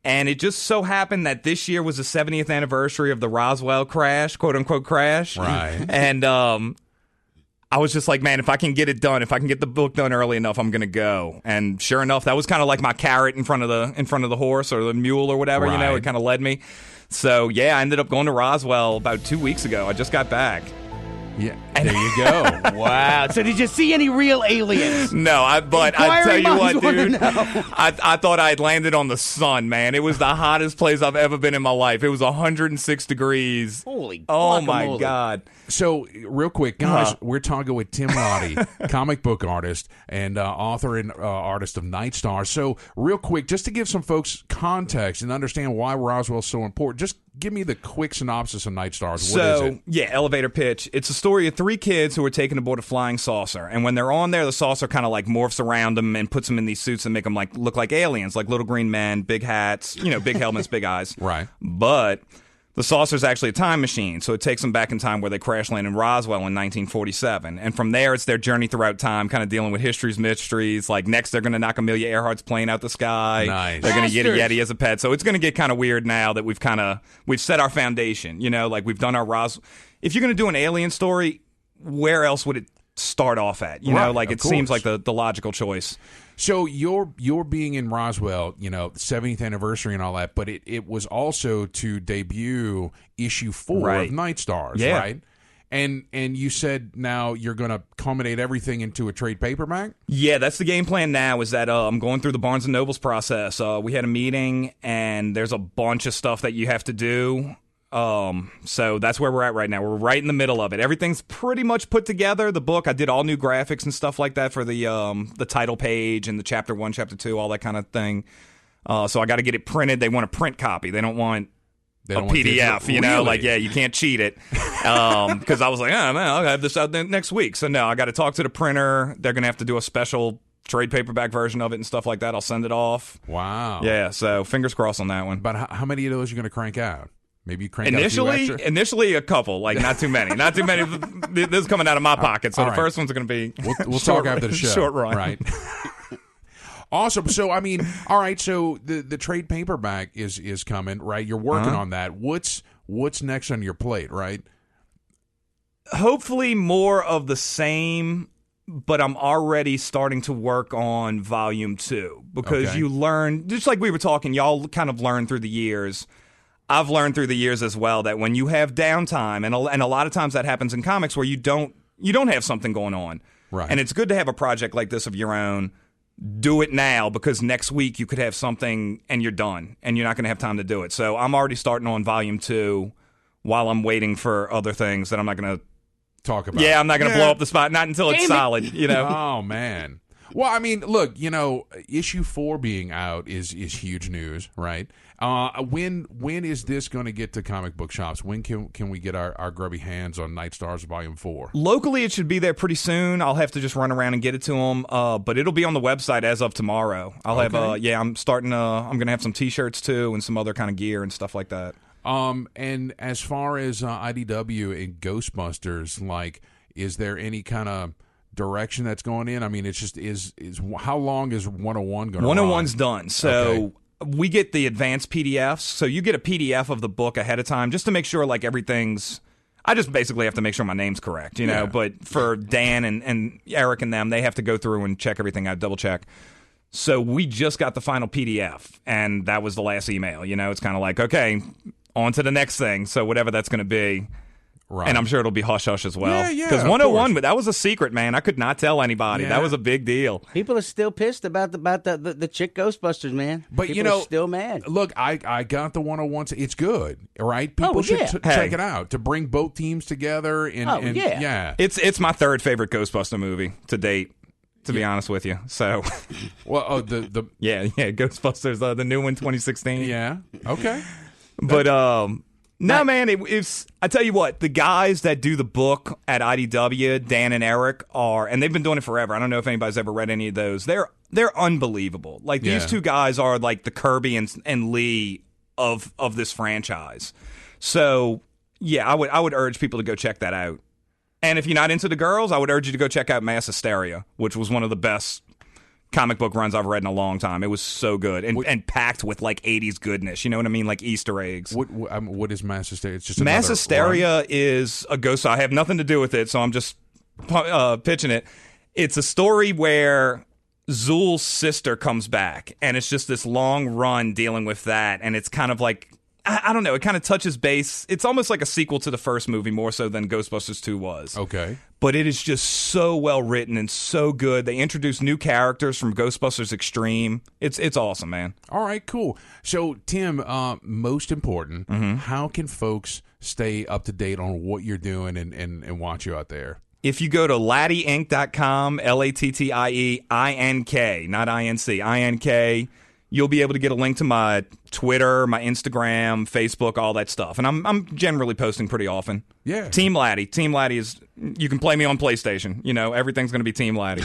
And it just so happened that this year was the 70th anniversary of the Roswell crash, quote-unquote crash. Right. And I was just like, man, if I can get it done, if I can get the book done early enough, I'm going to go. And sure enough, that was kind of like my carrot in front of the horse or the mule or whatever, Right. It kind of led me. So, yeah, I ended up going to Roswell about 2 weeks ago. I just got back. Yeah, there you go. Wow. So did you see any real aliens? No, but I tell you what, dude, know. I thought I had landed on the sun, man. It was the hottest place I've ever been in my life. It was 106 degrees. Holy Oh, my guacamole. God. So, real quick, guys, we're talking with Tim Lattie, comic book artist and author and artist of Night Stars. So, real quick, just to give some folks context and understand why Roswell's so important, just give me the quick synopsis of Night Stars. What is it? Yeah, elevator pitch. It's a story of 3 kids who are taken aboard a flying saucer. And when they're on there, the saucer kind of like morphs around them and puts them in these suits and make them like look like aliens, like little green men, big hats, big helmets, big eyes. Right. But the saucer's actually a time machine, so it takes them back in time where they crash land in Roswell in 1947. And from there, it's their journey throughout time, kind of dealing with history's mysteries. Like, next, they're going to knock Amelia Earhart's plane out the sky. Nice. They're going to get a Yeti as a pet. So it's going to get kind of weird now that we've set our foundation. Like, we've done our Roswell. If you're going to do an alien story, where else would it start off at? Right, It seems like the logical choice. So you're being in Roswell, the 70th anniversary and all that, but it was also to debut issue 4 of Night Stars, right? And you said now you're going to culminate everything into a trade paperback? Yeah, that's the game plan now, is that I'm going through the Barnes & Noble's process. We had a meeting, and there's a bunch of stuff that you have to do. So that's where we're at right now. We're right in the middle of it. Everything's pretty much put together. The book, I did all new graphics and stuff like that for the title page and the chapter 1, chapter 2, all that kind of thing. So I got to get it printed. They want a print copy. They don't want a PDF, Really? like, yeah, you can't cheat it. Because I was like, oh, man, I'll have this out next week. So no, I got to talk to the printer. They're going to have to do a special trade paperback version of it and stuff like that. I'll send it off. Wow. Yeah, so fingers crossed on that one. But how many of those are you going to crank out? Maybe you crank out a few extra? Initially a couple, like not too many. Not too many. This is coming out of my pocket, so the first one's going to be We'll talk after the show. Short run. Right. Awesome. So, I mean, all right, so the trade paperback is coming, right? You're working on that. What's next on your plate, right? Hopefully more of the same, but I'm already starting to work on volume 2 because you learn, just like we were talking, y'all kind of learn through the years. I've learned through the years as well that when you have downtime, and a lot of times that happens in comics where you don't you don't have something going on. Right. And it's good to have a project like this of your own. Do it now, because next week you could have something and you're done and you're not going to have time to do it. So I'm already starting on volume 2 while I'm waiting for other things that I'm not going to talk about. Yeah, I'm not going to blow up the spot, not until it's solid, you know. Oh, man. Well, I mean, look, you know, issue 4 being out is huge news, right? When is this going to get to comic book shops? When can we get our grubby hands on Night Stars Volume 4? Locally, it should be there pretty soon. I'll have to just run around and get it to them, but it'll be on the website as of tomorrow. I'll have, I'm starting. I'm going to have some T-shirts too, and some other kind of gear and stuff like that. And as far as IDW and Ghostbusters, like, is there any kind of direction that's going in? I mean, it's just is how long is 101 going to run? 101's done. So we get the advanced PDFs. So you get a PDF of the book ahead of time just to make sure like everything's. I just basically have to make sure my name's correct, you know. But for Dan and Eric and them, they have to go through and check everything out, double check. So we just got the final PDF, and that was the last email. You know, it's kind of like, okay, on to the next thing. So whatever that's going to be. Right. And I'm sure it'll be hush-hush as well. Yeah, because 101, but that was a secret, man. I could not tell anybody. Yeah. That was a big deal. People are still pissed about the chick Ghostbusters, man. But People you know, are still mad. Look, I got the 101. It's good, right? People should check it out to bring both teams together. And It's my third favorite Ghostbuster movie to date. To be honest with you, so well, Ghostbusters, the new one, 2016. Yeah, okay, but no, man, it's I tell you what, the guys that do the book at IDW, Dan and Eric, and they've been doing it forever. I don't know if anybody's ever read any of those. They're unbelievable. Like these two guys are like the Kirby and Lee of this franchise. So yeah, I would urge people to go check that out. And if you're not into the girls, I would urge you to go check out Mass Hysteria, which was one of the best comic book runs I've read in a long time. It was so good and packed with like 80s goodness. You know what I mean? Like Easter eggs. What is Mass Hysteria? It's just Mass Hysteria is a ghost. I have nothing to do with it, so I'm just pitching it. It's a story where Zool's sister comes back, and it's just this long run dealing with that, and it's kind of like, I don't know, it kind of touches base. It's almost like a sequel to the first movie, more so than Ghostbusters 2 was. Okay. But it is just so well written and so good. They introduce new characters from Ghostbusters Extreme. It's awesome, man. All right, cool. So, Tim, most important, how can folks stay up to date on what you're doing and watch you out there? If you go to LattieInc.com, LATTIEINK, not INC, INK, you'll be able to get a link to my Twitter, my Instagram, Facebook, all that stuff. And I'm generally posting pretty often. Yeah. Team Lattie. Team Lattie is, you can play me on PlayStation. You know, everything's going to be Team Lattie.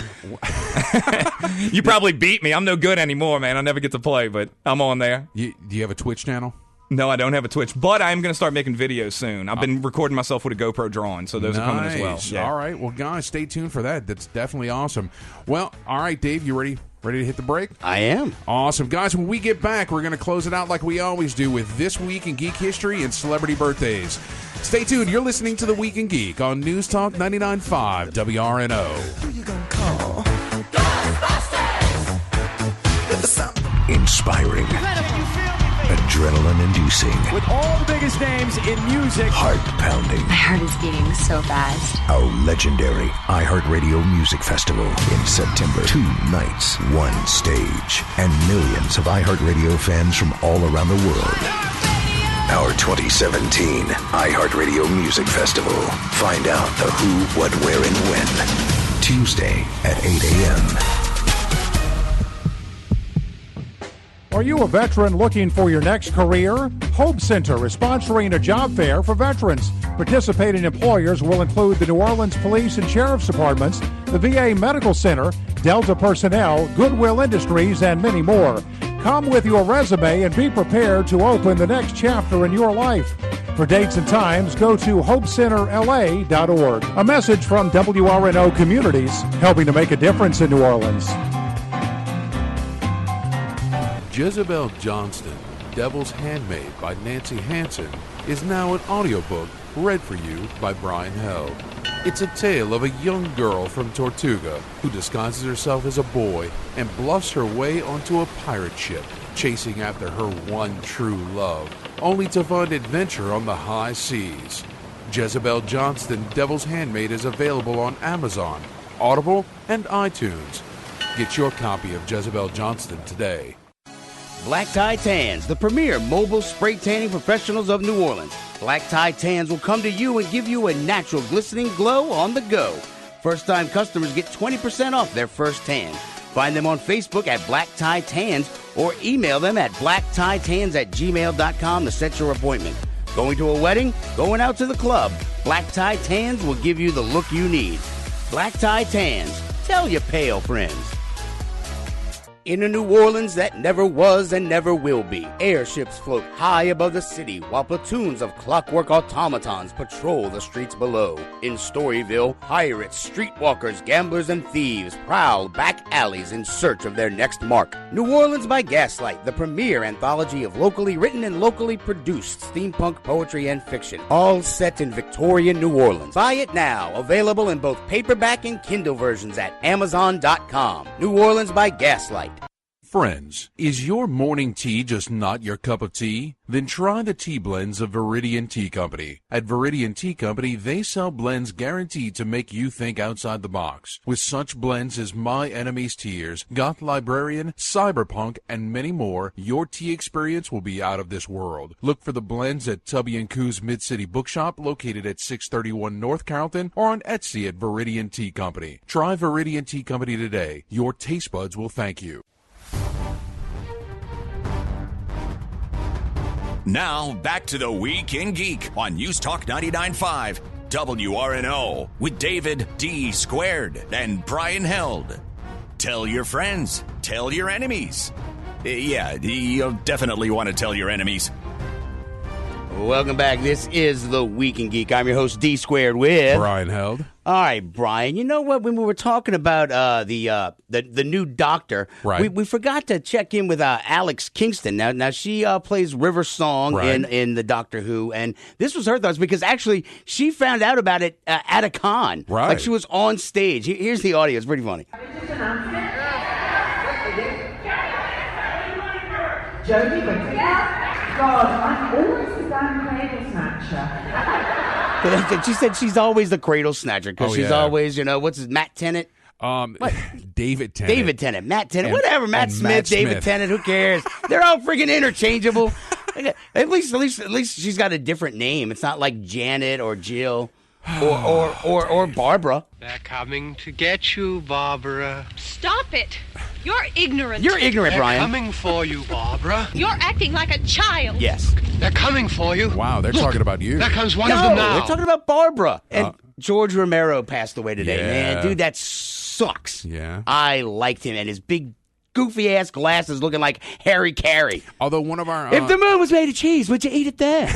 You probably beat me. I'm no good anymore, man. I never get to play, but I'm on there. Do you have a Twitch channel? No, I don't have a Twitch, but I'm going to start making videos soon. I've been recording myself with a GoPro drawing, so those are coming as well. Yeah. All right. Well, guys, stay tuned for that. That's definitely awesome. Well, all right, Dave, you ready? Ready to hit the break? I am. Awesome. Guys, when we get back, we're going to close it out like we always do with This Week in Geek History and Celebrity Birthdays. Stay tuned. You're listening to The Week in Geek on News Talk 99.5 WRNO. Who you gonna call? Ghostbusters! Inspiring. Adrenaline-inducing. With all the biggest names in music. Heart-pounding. My heart is beating so fast. Our legendary iHeartRadio Music Festival in September. 2 nights, 1 stage, and millions of iHeartRadio fans from all around the world. Our 2017 iHeartRadio Music Festival. Find out the who, what, where, and when. Tuesday at 8 a.m. Are you a veteran looking for your next career? Hope Center is sponsoring a job fair for veterans. Participating employers will include the New Orleans Police and Sheriff's Departments, the VA Medical Center, Delta Personnel, Goodwill Industries, and many more. Come with your resume and be prepared to open the next chapter in your life. For dates and times, go to hopecenterla.org. A message from WRNO Communities, helping to make a difference in New Orleans. Jezebel Johnston, Devil's Handmaid by Nancy Hansen, is now an audiobook read for you by Brian Held. It's a tale of a young girl from Tortuga who disguises herself as a boy and bluffs her way onto a pirate ship, chasing after her one true love, only to find adventure on the high seas. Jezebel Johnston Devil's Handmaid is available on Amazon, Audible, and iTunes. Get your copy of Jezebel Johnston today. Black Tie Tans, the premier mobile spray tanning professionals of New Orleans. Black Tie Tans will come to you and give you a natural glistening glow on the go. First-time customers get 20% off their first tan. Find them on Facebook at Black Tie Tans or email them at blacktieTans@gmail.com to set your appointment. Going to a wedding? Going out to the club? Black Tie Tans will give you the look you need. Black Tie Tans. Tell your pale friends. In a New Orleans that never was and never will be, airships float high above the city while platoons of clockwork automatons patrol the streets below. In Storyville, pirates, streetwalkers, gamblers, and thieves prowl back alleys in search of their next mark. New Orleans by Gaslight, the premier anthology of locally written and locally produced steampunk poetry and fiction, all set in Victorian New Orleans. Buy it now, available in both paperback and Kindle versions at Amazon.com. New Orleans by Gaslight. Friends, is your morning tea just not your cup of tea? Then try the tea blends of Viridian Tea Company. At Viridian Tea Company, they sell blends guaranteed to make you think outside the box. With such blends as My Enemy's Tears, Goth Librarian, Cyberpunk, and many more, your tea experience will be out of this world. Look for the blends at Tubby & Coo's Mid-City Bookshop, located at 631 North Carrollton, or on Etsy at Viridian Tea Company. Try Viridian Tea Company today. Your taste buds will thank you. Now, back to the Week in Geek on News Talk 99.5 WRNO with David D. Squared and Brian Held. Tell your friends. Tell your enemies. Yeah, you'll definitely want to tell your enemies. Welcome back. This is the Week in Geek. I'm your host, D Squared, with Brian Held. All right, Brian. You know what? When we were talking about the new Doctor, right. we forgot to check in with Alex Kingston. Now she plays River Song in the Doctor Who, and this was her thoughts because actually she found out about it at a con. Right. Like she was on stage. Here's the audio. It's pretty funny. Jodie Whittaker. God, I'm always the damn cradle snatcher. She said she's always the cradle snatcher because she's always, what's his Matt Tennant? David Tennant. Matt Tennant, whatever. Matt Smith, David Tennant, who cares? They're all freaking interchangeable. At least she's got a different name. It's not like Janet or Jill or Barbara. They're coming to get you, Barbara. Stop it. You're ignorant. You're ignorant, Brian. They're coming for you, Barbara. You're acting like a child. Yes. They're coming for you. Wow, they're talking about you. There comes one of them now. They're talking about Barbara. And George Romero passed away today, Yeah. man. Dude, that sucks. Yeah. I liked him and his big goofy-ass glasses looking like Harry Carey. Although one of our... if the moon was made of cheese, would you eat it there?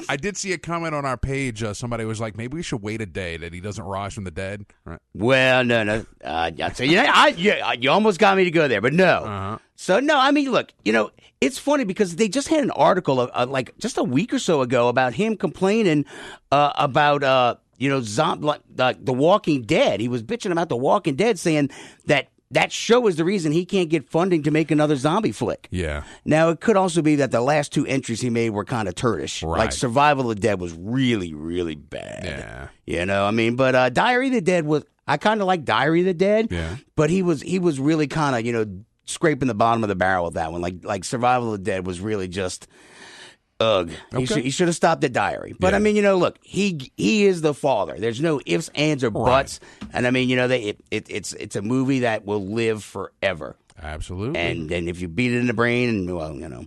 I did see a comment on our page. Somebody was like, maybe we should wait a day that he doesn't rise from the dead. Right. Well, no. So, you almost got me to go there, but no. Uh-huh. So, no, I mean, look, it's funny because they just had an article like just a week or so ago about him complaining about, The Walking Dead. He was bitching about The Walking Dead, saying that show is the reason he can't get funding to make another zombie flick. Yeah. Now, it could also be that the last two entries he made were kind of turdish. Right. Like Survival of the Dead was really, really bad. Yeah. But Diary of the Dead was, I kind of like Diary of the Dead. Yeah. But he was really kind of, scraping the bottom of the barrel with that one. Like Survival of the Dead was really just... Ugh. Okay. He should have stopped at Diary. But, Yeah. I mean, look, he is the father. There's no ifs, ands, or buts. And, I mean, it's a movie that will live forever. Absolutely. And if you beat it in the brain, well,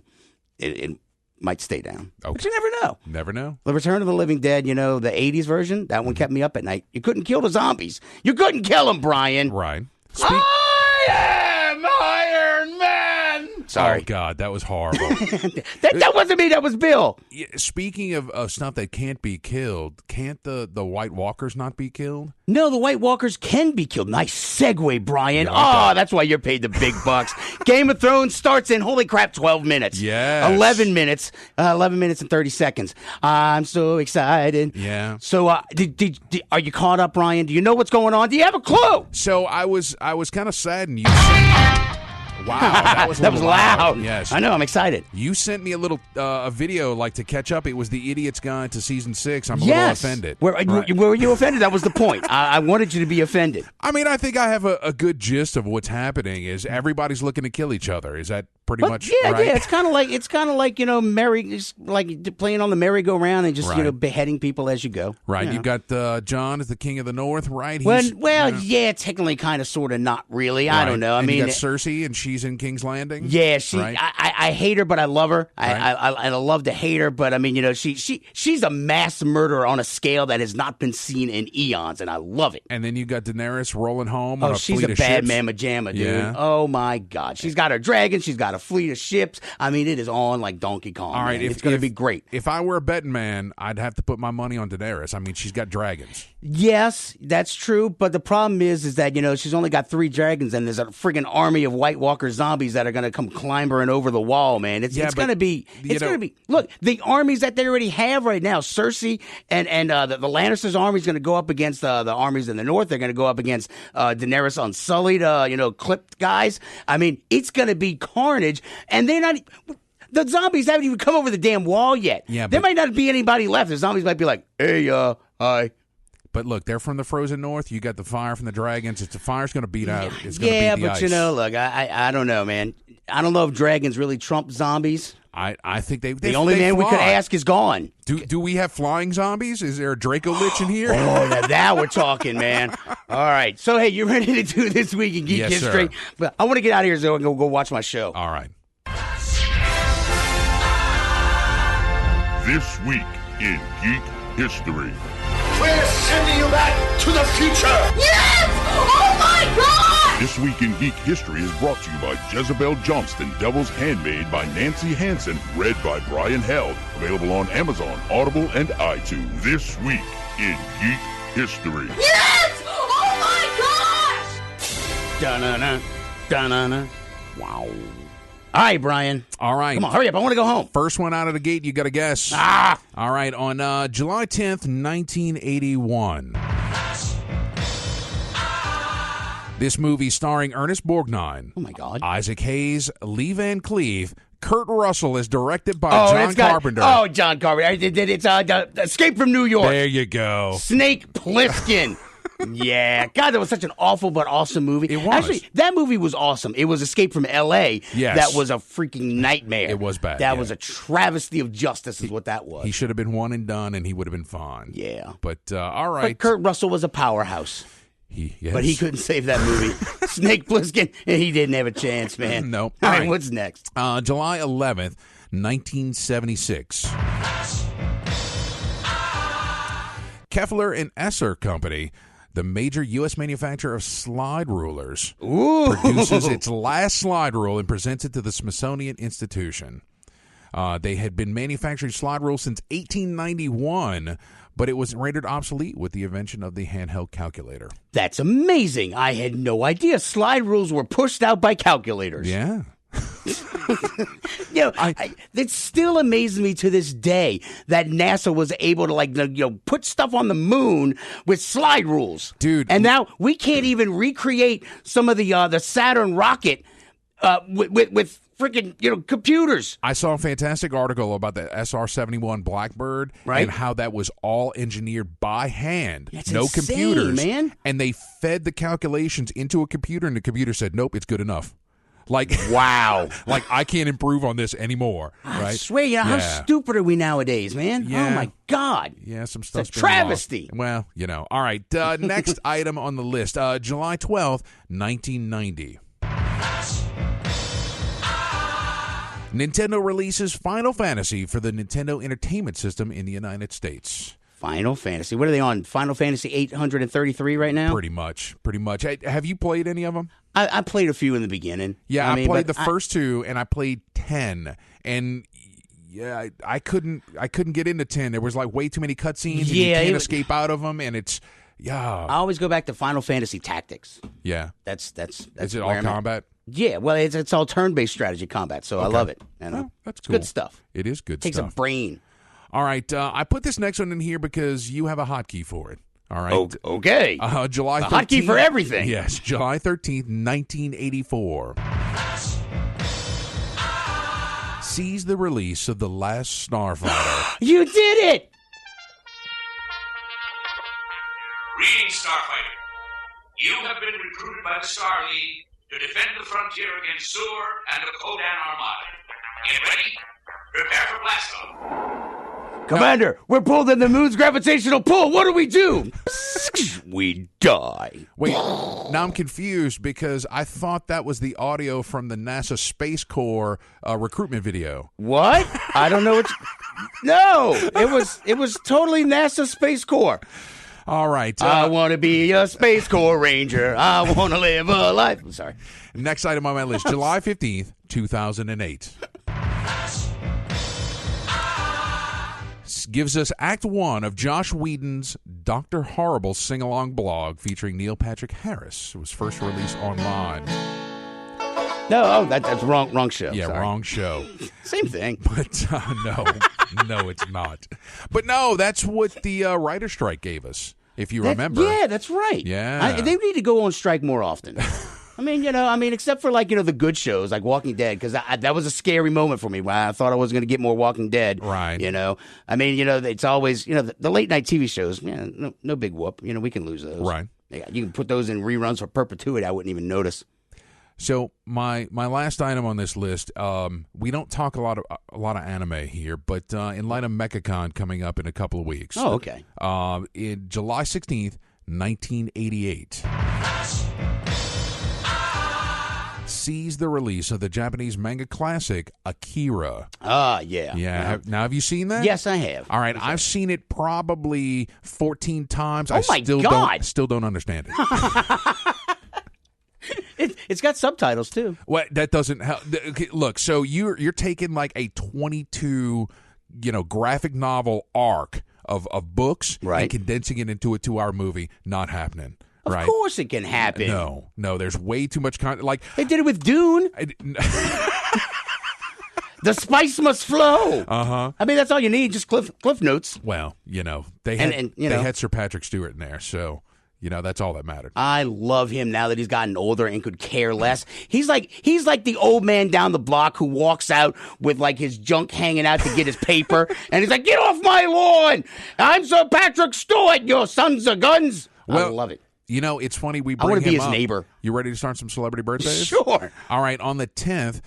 it might stay down. Okay. But you never know. Never know. The Return of the Living Dead, the 80s version, that one kept me up at night. You couldn't kill the zombies. You couldn't kill them, Brian. Right. I am Iron Man! Sorry. Oh, God, that was horrible. that wasn't me. That was Bill. Yeah, speaking of stuff that can't be killed, can't the White Walkers not be killed? No, the White Walkers can be killed. Nice segue, Brian. Yeah, Oh, that's why you're paid the big bucks. Game of Thrones starts in, holy crap, 12 minutes. Yes. 11 minutes. 11 minutes and 30 seconds. I'm so excited. Yeah. So, are you caught up, Brian? Do you know what's going on? Do you have a clue? So I was kind of saddened. Wow, that was a that was little loud. Yes, I know. I'm excited. You sent me a little a video like to catch up. It was the Idiot's Guide to season 6. I'm a little offended. Were you offended? That was the point. I wanted you to be offended. I mean, I think I have a good gist of what's happening. Is everybody's looking to kill each other? Is that pretty much right? Yeah. It's kind of like like playing on the merry-go-round and just beheading people as you go. Right. You've got John as the king of the North, right? Yeah, technically, kind of, sort of, not really. Right. I don't know. I mean, you got Cersei, and she's in King's Landing. Yeah, she. Right? I hate her, but I love her. Right. I love to hate her, but I mean, she's a mass murderer on a scale that has not been seen in eons, and I love it. And then you got Daenerys rolling home. Oh, on a she's fleet a of bad ships. mamma jamma, dude. Yeah. Oh my God, she's got her dragon. She's got a fleet of ships. I mean, it is on like Donkey Kong. All right, it's going to be great. If I were a betting man, I'd have to put my money on Daenerys. I mean, she's got dragons. Yes, that's true, but the problem is that she's only got 3 dragons, and there's a friggin' army of White Walker zombies that are going to come clambering over the wall, man. It's going to be. It's going to be. Look, the armies that they already have right now, Cersei and the Lannisters' army is going to go up against the armies in the north. They're going to go up against Daenerys Unsullied, clipped guys. I mean, it's going to be carnage, and they're not. The zombies haven't even come over the damn wall yet. Yeah, there might not be anybody left. The zombies might be like, "Hey, hi." But look, they're from the frozen north. You got the fire from the dragons. The fire's going to beat out. It's going to yeah, beat the but ice. look, I don't know, man. I don't know if dragons really trump zombies. I think they. The only man we could ask is gone. Do we have flying zombies? Is there a Draco Lich in here? Oh, now we're talking, man. All right. So, hey, you ready to do this week in Geek History? Sir. But I want to get out of here so I can go watch my show. All right. This week in Geek History. We're sending you back to the future! Yes! Oh my God! This Week in Geek History is brought to you by Jezebel Johnston, Devil's Handmaid by Nancy Hansen, read by Brian Held. Available on Amazon, Audible, and iTunes. This Week in Geek History. Yes! Oh my gosh! Da-na-na, da-na-na. Wow. All right, Brian. All right. Come on, hurry up. I want to go home. First one out of the gate, you got to guess. Ah! All right, on July 10th, 1981. This movie starring Ernest Borgnine. Oh, my God. Isaac Hayes, Lee Van Cleef, Kurt Russell is directed by John Carpenter. Oh, John Carpenter. It's Escape from New York. There you go. Snake Plissken. Yeah. God, that was such an awful but awesome movie. It was. Actually, that movie was awesome. It was Escape from L.A. Yes. That was a freaking nightmare. It was bad. That was a travesty of justice is what that was. He should have been one and done, and he would have been fine. Yeah. But, all right. But Kurt Russell was a powerhouse. Yes. But he couldn't save that movie. Snake Plissken, he didn't have a chance, man. No. All right, what's next? July 11th, 1976. Keffler and Esser Company, the major U.S. manufacturer of slide rulers, produces its last slide rule and presents it to the Smithsonian Institution. They had been manufacturing slide rules since 1891, but it was rendered obsolete with the invention of the handheld calculator. That's amazing. I had no idea slide rules were pushed out by calculators. Yeah. It still amazes me to this day that NASA was able to put stuff on the moon with slide rules, dude. And now we can't even recreate some of the Saturn rocket with freaking computers. I saw a fantastic article about the SR-71 Blackbird, right? And how that was all engineered by hand. That's no insane, computers, man. And they fed the calculations into a computer, and the computer said, "Nope, it's good enough." Like, wow. Like, I can't improve on this anymore. Right? I swear, how stupid are we nowadays, man? Yeah. Oh, my God. Yeah, some stuff's It's a travesty. Well, all right. Next item on the list, July 12th, 1990. Nintendo releases Final Fantasy for the Nintendo Entertainment System in the United States. Final Fantasy. What are they on? Final Fantasy 833 right now? Pretty much. Have you played any of them? I played a few in the beginning. Yeah, I played the first two, and I played 10. And yeah, I couldn't get into 10. There was like way too many cutscenes, and you can't escape out of them, and it's I always go back to Final Fantasy Tactics. Yeah, that's is it all combat? Yeah, well, it's all turn-based strategy combat, so I love it. That's cool. Good stuff. It is good Takes stuff. a brain. All right, I put this next one in here because you have a hotkey for it. All right. Okay. July 13th. A hotkey for everything. Yes, July 13th, 1984. sees the release of The Last Starfighter. You did it! Greetings, Starfighter. You have been recruited by the Star League to defend the frontier against Zur and the Kodan Armada. Get ready? Prepare for blast-off. Commander, we're pulled in the moon's gravitational pull. What do? We die. Wait, now I'm confused because I thought that was the audio from the NASA Space Corps recruitment video. What? I don't know what. No, it was totally NASA Space Corps. All right. I want to be a Space Corps Ranger. I want to live a life. I'm sorry. Next item on my list, July 15th, 2008. Gives us Act 1 of Josh Whedon's Dr. Horrible sing-along blog featuring Neil Patrick Harris. It was first released online. No, that's wrong show. Yeah, Sorry. Wrong show. Same thing. But no, it's not. But no, that's what the writer strike gave us, if you remember. Yeah, that's right. Yeah. They need to go on strike more often. I mean, except for the good shows like Walking Dead, because that was a scary moment for me when I thought I was going to get more Walking Dead. Right. It's always, the late night TV shows, no big whoop. We can lose those. Right. Yeah, you can put those in reruns for perpetuity. I wouldn't even notice. So my last item on this list, we don't talk a lot of anime here, but in light of MechaCon coming up in a couple of weeks. Oh, okay. In July 16th, 1988. Sees the release of the Japanese manga classic Akira. Yeah. Yeah. Now, have you seen that? Yes, I have. All right, I've seen it probably 14 times. Oh, my God. Still don't understand it. It's got subtitles too. Well, that doesn't help. Okay, look, so you're taking like a 22, graphic novel arc of books, right, and condensing it into a 2-hour movie. Not happening. Of right? course it can happen. No, there's way too much content. Like they did it with Dune. The spice must flow. Uh-huh. I mean, that's all you need, just cliff notes. Well, they had Sir Patrick Stewart in there, so that's all that mattered. I love him now that he's gotten older and could care less. He's like the old man down the block who walks out with like his junk hanging out to get his paper, and he's like, "Get off my lawn! I'm Sir Patrick Stewart, you sons of guns." I love it. It's funny we bring I want to be his up. neighbor. You ready to start some celebrity birthdays? Sure. All right, on the 10th,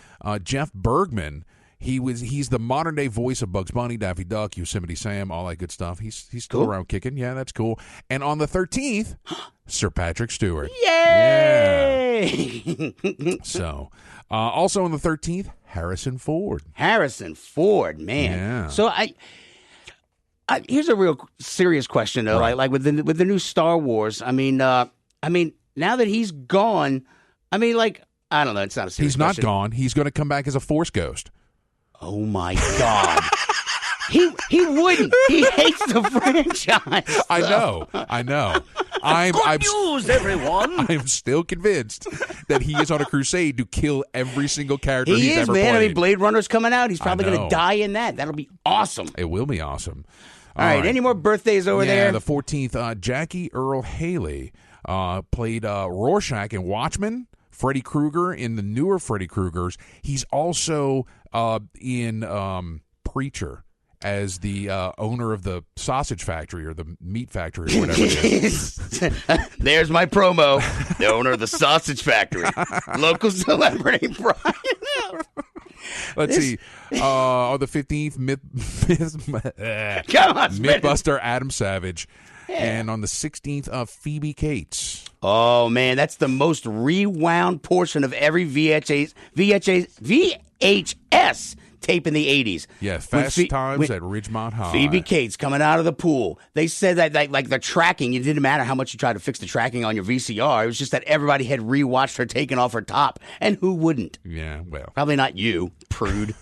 Jeff Bergman, he's the modern day voice of Bugs Bunny, Daffy Duck, Yosemite Sam, all that good stuff. He's still around kicking. Yeah, that's cool. And on the 13th, Sir Patrick Stewart. Yay! Yeah. So, also on the 13th, Harrison Ford. Harrison Ford, man. Yeah. So here's a real serious question though. Right. Like with the new Star Wars. I mean, now that he's gone, I don't know. It's not a serious He's not question. gone. He's going to come back as a Force ghost. Oh my God. He wouldn't. He hates the franchise. I know. Good news, everyone. I'm still convinced that he is on a crusade to kill every single character He he's is, ever man. played. I mean, Blade Runner's coming out. He's probably I going to know. die in that. That'll be awesome. It will be awesome. All right. Any more birthdays over there? Yeah, the 14th, Jackie Earle Haley played Rorschach in Watchmen, Freddy Krueger in the newer Freddy Kruegers. He's also in Preacher as the owner of the sausage factory or the meat factory or whatever it is. There's my promo. The owner of the sausage factory. Local celebrity, Brian. Let's see. On the 15th, Come on, Mythbuster Adam Savage. Yeah. And on the 16th, Phoebe Cates. Oh, man, that's the most rewound portion of every VHS tape in the 80s. Yeah, Fast Times at Ridgemont High. Phoebe Cates coming out of the pool. They said that like the tracking, it didn't matter how much you tried to fix the tracking on your VCR. It was just that everybody had rewatched her taking off her top. And who wouldn't? Yeah, well. Probably not you, prude.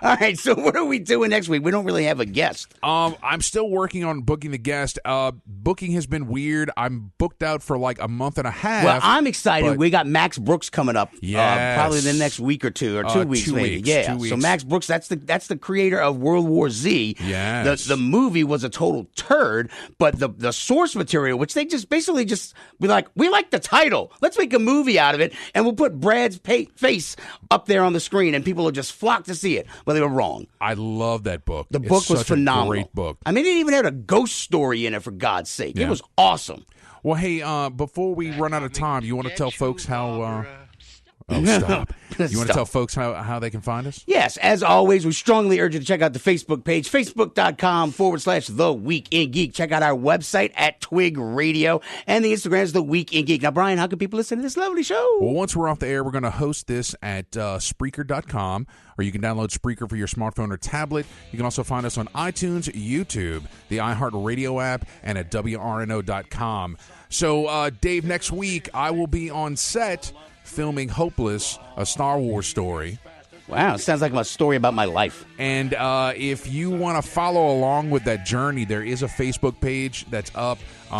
All right, so what are we doing next week? We don't really have a guest. I'm still working on booking the guest. Booking has been weird. I'm booked out for like a month and a half. Well, I'm excited. but- We got Max Brooks coming up. Yes. Probably the next week or two, or 2 weeks 2 maybe. weeks, Yeah. 2 weeks. So Max Brooks, that's the creator of World War Z. Yes. The movie was a total turd, but the source material, which they just basically just be like, we like the title. Let's make a movie out of it, and we'll put Brad's face up there on the screen, and people will just flock to see it. Well, they were wrong. I love that book. The book was such phenomenal. A great book. I mean, it even had a ghost story in it, for God's sake. Yeah. It was awesome. Well, hey, before we run out of time, you want to tell folks how... oh, stop. You want to tell folks how they can find us? Yes, as always, we strongly urge you to check out the Facebook page, facebook.com/The Week in Geek. Check out our website at TWIG Radio, and the Instagram is The Week in Geek. Now, Brian, how can people listen to this lovely show? Well, once we're off the air, we're going to host this at Spreaker.com, or you can download Spreaker for your smartphone or tablet. You can also find us on iTunes, YouTube, the iHeartRadio app, and at WRNO.com. So, Dave, next week I will be on set filming Hopeless, a Star Wars story. Wow, it sounds like a story about my life. And if you want to follow along with that journey, there is a Facebook page that's up.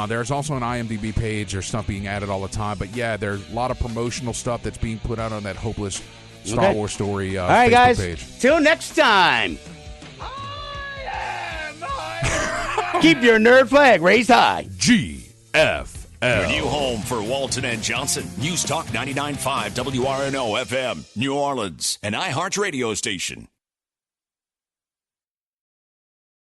There's also an IMDb page. There's stuff being added all the time. But, yeah, there's a lot of promotional stuff that's being put out on that Hopeless Star Wars story all right, Facebook guys, page. till next time. Keep your nerd flag raised high. GF. Your new home for Walton and Johnson. News Talk 99.5 WRNO FM, New Orleans, an iHeart radio station.